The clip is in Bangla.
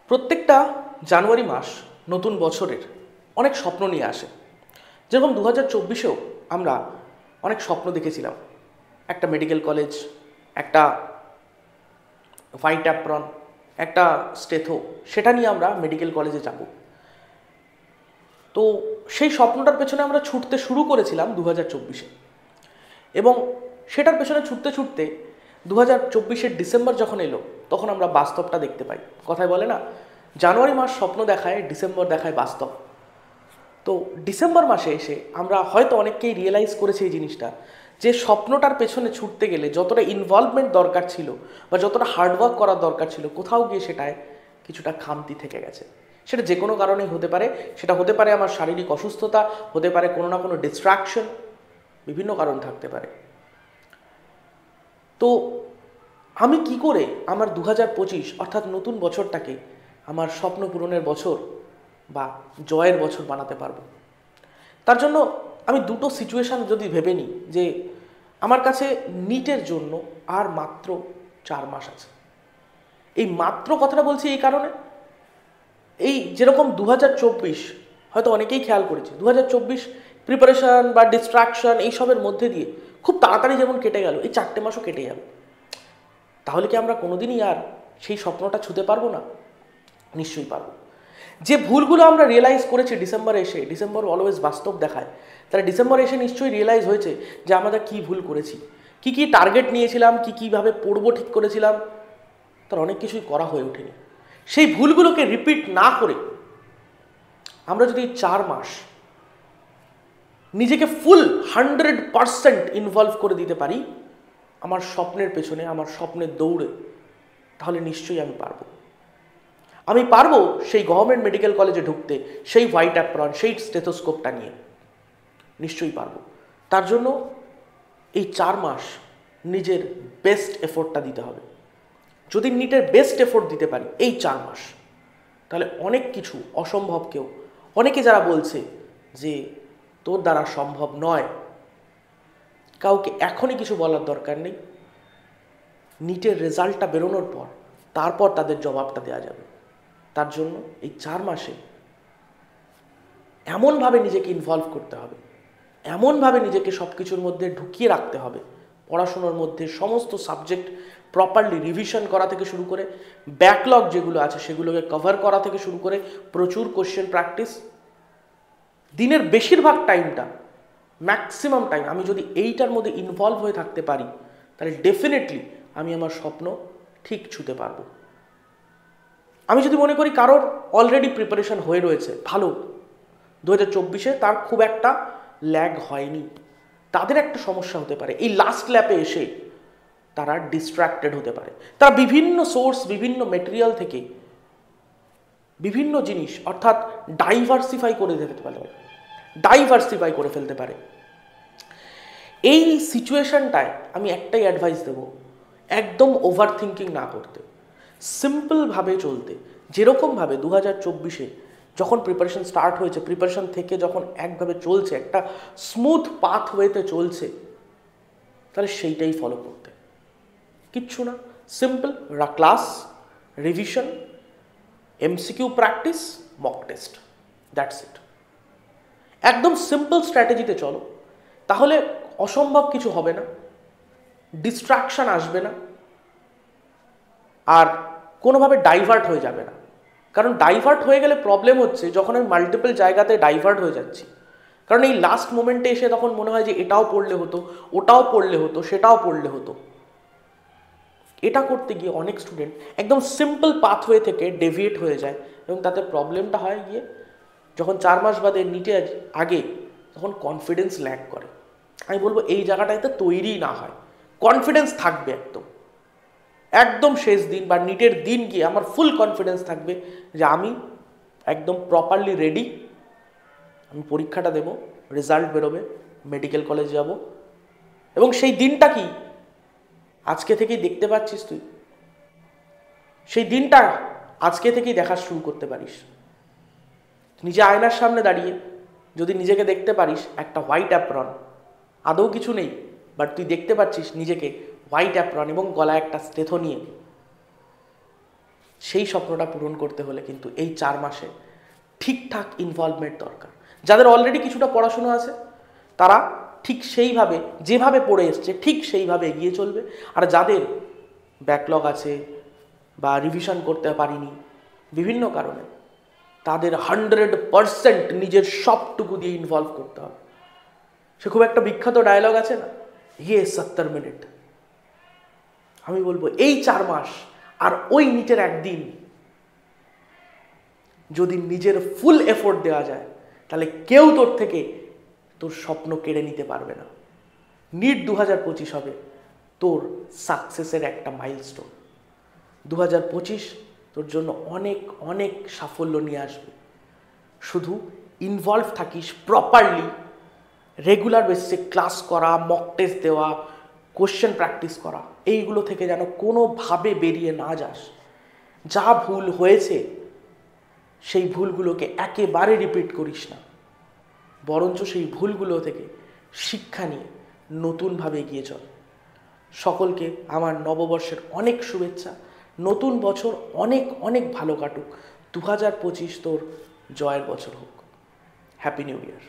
প্রত্যেকটা জানুয়ারি মাস নতুন বছরের অনেক স্বপ্ন নিয়ে আসে। যেরকম 2024-এও আমরা অনেক স্বপ্ন দেখেছিলাম, একটা মেডিকেল কলেজ, একটা হোয়াইট অ্যাপ্রন, একটা স্টেথো, সেটা নিয়ে আমরা মেডিকেল কলেজে যাব। তো সেই স্বপ্নটার পেছনে আমরা ছুটতে শুরু করেছিলাম 2024-এ, এবং সেটার পেছনে ছুটতে ছুটতে 2024-এর ডিসেম্বর যখন এলো, তখন আমরা বাস্তবটা দেখতে পাই। কথায় বলে না, জানুয়ারি মাস স্বপ্ন দেখায়, ডিসেম্বর দেখায় বাস্তব। তো ডিসেম্বর মাসে এসে আমরা হয়তো অনেককেই রিয়েলাইজ করেছি এই জিনিসটা, যে স্বপ্নটার পেছনে ছুটতে গেলে যতটা ইনভলভমেন্ট দরকার ছিল বা যতটা হার্ডওয়ার্ক করার দরকার ছিল, কোথাও গিয়ে সেটায় কিছুটা খামতি থেকে গেছে। সেটা যে কোনো কারণেই হতে পারে। সেটা হতে পারে আমার শারীরিক অসুস্থতা, হতে পারে কোনো না কোনো ডিস্ট্রাকশন, বিভিন্ন কারণ থাকতে পারে। তো আমি কি করে আমার 2025 অর্থাৎ নতুন বছরটাকে আমার স্বপ্ন পূরণের বছর বা জয়ের বছর বানাতে পারবো? তার জন্য আমি দুটো সিচুয়েশান যদি ভেবে নিই, যে আমার কাছে নিটের জন্য আর মাত্র 4 মাস আছে। এই মাত্র কথাটা বলছি এই কারণে, এই যেরকম 2024 হয়তো অনেকেই খেয়াল করেছে, 2024 প্রিপারেশান বা ডিস্ট্রাকশন এইসবের মধ্যে দিয়ে খুব তাড়াতাড়ি যেমন কেটে গেল, এই 4টে মাসও কেটে যাবে। তাহলে কি আমরা কোনোদিনই আর সেই স্বপ্নটা ছুঁতে পারবো না? নিশ্চয়ই পারবো। যে ভুলগুলো আমরা রিয়েলাইজ করেছি ডিসেম্বরে এসে, ডিসেম্বর অলওয়েজ বাস্তব দেখায়, তারা ডিসেম্বরে এসে নিশ্চয়ই রিয়েলাইজ হয়েছে যে আমরা কী ভুল করেছি, কী কী টার্গেট নিয়েছিলাম, কীভাবে পড়বো ঠিক করেছিলাম, তার অনেক কিছুই করা হয়ে ওঠেনি। সেই ভুলগুলোকে রিপিট না করে আমরা যদি 4 মাস নিজেকে ফুল 100% ইনভলভ করে দিতে পারি আমার স্বপ্নের পেছনে, আমার স্বপ্নের দৌড়ে, তাহলে নিশ্চয়ই আমি পারবো। আমি পারবো সেই গভর্নমেন্ট মেডিকেল কলেজে ঢুকতে, সেই হোয়াইট অ্যাপ্রন, সেই স্টেথোস্কোপটা নিয়ে, নিশ্চয়ই পারবো। তার জন্য এই 4 মাস নিজের বেস্ট এফোর্টটা দিতে হবে। যদি নিটের বেস্ট এফোর্ট দিতে পারি এই 4 মাস, তাহলে অনেক কিছু অসম্ভবকেও, অনেকে যারা বলছে যে তোর দ্বারা সম্ভব নয়, কাউকে এখনই কিছু বলার দরকার নেই। নিটের রেজাল্টটা বেরোনোর পর তারপর তাদের জবাবটা দেওয়া যাবে। তার জন্য এই 4 মাসে এমনভাবে নিজেকে ইনভলভ করতে হবে, এমনভাবে নিজেকে সব কিছুর মধ্যে ঢুকিয়ে রাখতে হবে, পড়াশোনার মধ্যে সমস্ত সাবজেক্ট প্রপারলি রিভিশন করা থেকে শুরু করে, ব্যাকলগ যেগুলো আছে সেগুলোকে কভার করা থেকে শুরু করে, প্রচুর কোশ্চেন প্র্যাকটিস। দিনের বেশিরভাগ টাইমটা, ম্যাক্সিমাম টাইম আমি যদি এইটার মধ্যে ইনভলভ হয়ে থাকতে পারি, তাহলে ডেফিনেটলি আমি আমার স্বপ্ন ঠিক ছুঁতে পারবো। আমি যদি মনে করি কারোর অলরেডি প্রিপারেশন হয়ে রয়েছে ভালো, 2024-এ তার খুব একটা ল্যাগ হয়নি, তাদের একটা সমস্যা হতে পারে এই লাস্ট ল্যাপে এসে তারা ডিস্ট্র্যাক্টেড হতে পারে। তারা বিভিন্ন সোর্স, বিভিন্ন মেটেরিয়াল থেকে বিভিন্ন জিনিস অর্থাৎ ডাইভার্সিফাই করে ফেলতে পারে। এই সিচুয়েশনটায় আমি একটাই অ্যাডভাইস দেব, একদম ওভার থিঙ্কিং না করতে, সিম্পলভাবে চলতে। যেরকমভাবে 2024-এ যখন প্রিপারেশন স্টার্ট হয়েছে, প্রিপারেশন থেকে যখন একভাবে চলছে, একটা স্মুথ পাথওয়েতে চলছে, তাহলে সেইটাই ফলো করতে। কিচ্ছু না, simple class, revision, MCQ practice, mock test, that's it. একদম সিম্পল স্ট্র্যাটেজিতে চলো, তাহলে অসম্ভব কিছু হবে না, ডিস্ট্রাকশন আসবে না, আর কোনোভাবে ডাইভার্ট হয়ে যাবে না। কারণ ডাইভার্ট হয়ে গেলে প্রবলেম হচ্ছে, যখন আমি মাল্টিপল জায়গাতে ডাইভার্ট হয়ে যাচ্ছি, কারণ এই লাস্ট মোমেন্টে এসে তখন মনে হয় যে এটাও পড়লে হতো, ওটাও পড়লে হতো, সেটাও পড়লে হতো। এটা করতে গিয়ে অনেক স্টুডেন্ট একদম সিম্পল পাথওয়ে থেকে ডেভিয়েট হয়ে যায়, এবং তাতে প্রবলেমটা হয় গিয়ে যখন 4 মাস বাদে নিটে আগে তখন কনফিডেন্স ল্যাক করে। আমি বলবো এই জায়গাটাতে তৈরি না হয়, কনফিডেন্স থাকবে একদম শেষ দিন বা নিটের দিন গিয়ে আমার ফুল কনফিডেন্স থাকবে যে আমি একদম প্রপারলি রেডি, আমি পরীক্ষাটা দেব, রেজাল্ট বেরোবে, মেডিকেল কলেজ যাব, এবং সেই দিনটা কি আজকে থেকেই দেখতে পাচ্ছিস তুই, সেই দিনটা আজকে থেকেই দেখা শুরু করতে পারিস। নিজে আয়নার সামনে দাঁড়িয়ে যদি নিজেকে দেখতে পারিস একটা হোয়াইট অ্যাপ্রন, আদৌ কিছু নেই, বাট তুই দেখতে পাচ্ছিস নিজেকে হোয়াইট অ্যাপ্রন এবং গলায় একটা স্টেথো নিয়ে, সেই স্বপ্নটা পূরণ করতে হলে কিন্তু এই 4 মাসে ঠিকঠাক ইনভলভমেন্ট দরকার। যাদের অলরেডি কিছুটা পড়াশুনো আছে তারা ঠিক সেইভাবে, যেভাবে পড়ে এসছে ঠিক সেইভাবে এগিয়ে চলবে। আর যাদের ব্যাকলগ আছে বা রিভিশন করতে পারিনি বিভিন্ন কারণে, তাদের 100% নিজের সবটুকু দিয়ে ইনভলভ করতে হবে। সে খুব একটা বিখ্যাত ডায়লগ আছে না, ইয়ে 70 মিনিট। আমি বলবো এই 4 মাস আর ওই নিটের একদিন যদি নিজের ফুল এফোর্ট দেওয়া যায়, তাহলে কেউ তোর থেকে তোর স্বপ্ন কেড়ে নিতে পারবে না। নিট 2025 হবে তোর সাকসেসের একটা মাইলস্টোন। 2025 তোর জন্য অনেক অনেক সাফল্য নিয়ে আসবে। শুধু ইনভলভ থাকিস প্রপারলি, রেগুলার বেসিসে ক্লাস করা, মক টেস্ট দেওয়া, কোশ্চেন প্র্যাকটিস করা, এইগুলো থেকে যেন কোনোভাবে বেরিয়ে না যাস। যা ভুল হয়েছে সেই ভুলগুলোকে একেবারে রিপিট করিস না, বরঞ্চ সেই ভুলগুলো থেকে শিক্ষা নিয়ে নতুনভাবে এগিয়ে চল। সকলকে আমার নববর্ষের অনেক শুভেচ্ছা। নতুন বছর অনেক অনেক ভালো কাটুক। 2025 তোর জয়ের বছর হোক। Happy new year.